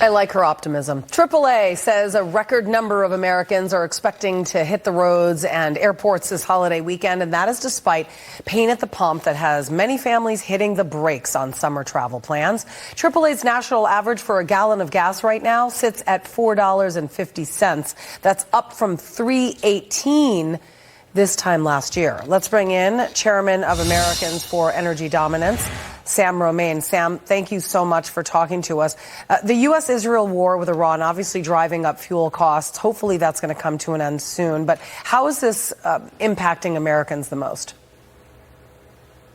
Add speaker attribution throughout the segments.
Speaker 1: I like her optimism. AAA says a record number of Americans are expecting to hit the roads and airports this holiday weekend, and that is despite pain at the pump that has many families hitting the brakes on summer travel plans. AAA's national average for a gallon of gas right now sits at $4.50. That's up from $3.18 this time last year. Let's bring in Chairman of Americans for Energy Dominance, Sam Romain. Sam, thank you so much for talking to us. The U.S.-Israel war with Iran obviously driving up fuel costs. Hopefully that's going to come to an end soon. But how is this impacting Americans the most?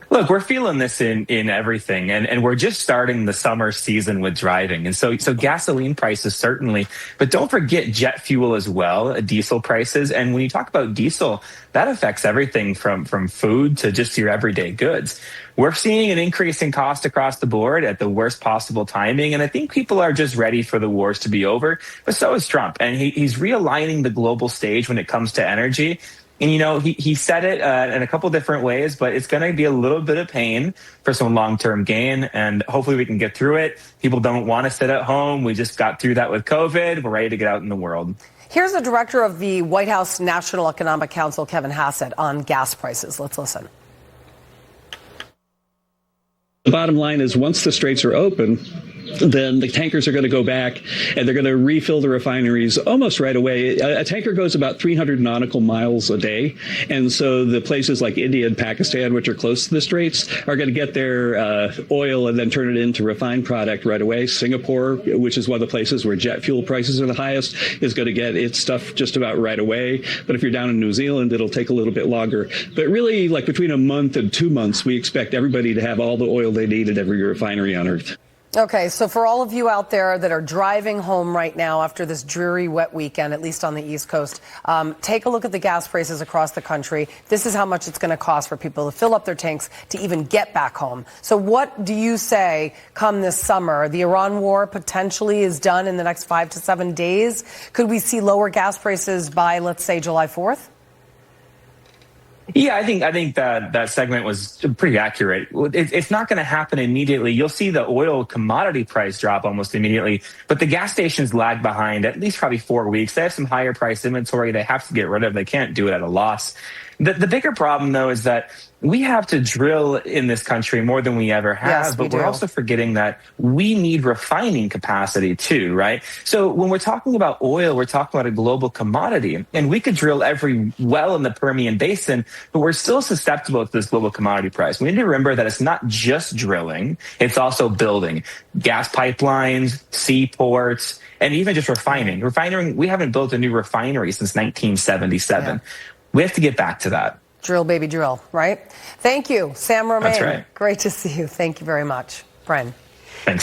Speaker 2: Look, we're feeling this in everything, and we're just starting the summer season with driving. And so gasoline prices certainly, but don't forget jet fuel as well, diesel prices. And when you talk about diesel, that affects everything from food to just your everyday goods. We're seeing an increase in cost across the board at the worst possible timing. And I think people are just ready for the wars to be over, but so is Trump. And he's realigning the global stage when it comes to energy. And, you know, he said it in a couple different ways, but it's going to be a little bit of pain for some long-term gain. And hopefully we can get through it. People don't want to sit at home. We just got through that with COVID. We're ready to get out in the world.
Speaker 1: Here's the director of the White House National Economic Council, Kevin Hassett, on gas prices. Let's listen.
Speaker 3: The bottom line is once the straits are open, then the tankers are going to go back and they're going to refill the refineries almost right away. A tanker goes about 300 nautical miles a day. And so the places like India and Pakistan, which are close to the straits, are going to get their oil and then turn it into refined product right away. Singapore, which is one of the places where jet fuel prices are the highest, is going to get its stuff just about right away. But if you're down in New Zealand, it'll take a little bit longer. But really, like between a month and 2 months, we expect everybody to have all the oil they need at every refinery on Earth.
Speaker 1: Okay, so for all of you out there that are driving home right now after this dreary wet weekend, at least on the East Coast, take a look at the gas prices across the country. This is how much it's going to cost for people to fill up their tanks to even get back home. So what do you say come this summer? The Iran war potentially is done in the next 5 to 7 days. Could we see lower gas prices by, let's say, July 4th?
Speaker 2: Yeah, I think that segment was pretty accurate. It's not going to happen immediately. You'll see the oil commodity price drop almost immediately, but the gas stations lag behind at least probably 4 weeks. They have some higher price inventory they have to get rid of. They can't do it at a loss. The bigger problem, though, is that we have to drill in this country more than we ever have,
Speaker 1: yes,
Speaker 2: but we're also forgetting that we need refining capacity too, right? So when we're talking about oil, we're talking about a global commodity, and we could drill every well in the Permian Basin, but we're still susceptible to this global commodity price. We need to remember that it's not just drilling, it's also building gas pipelines, seaports, and even just refining. Refining, we haven't built a new refinery since 1977. Yeah. We have to get back to that.
Speaker 1: Drill, baby, drill, right? Thank you, Sam Romain.
Speaker 2: That's right.
Speaker 1: Great to see you. Thank you very much. Bryan.
Speaker 2: Thanks.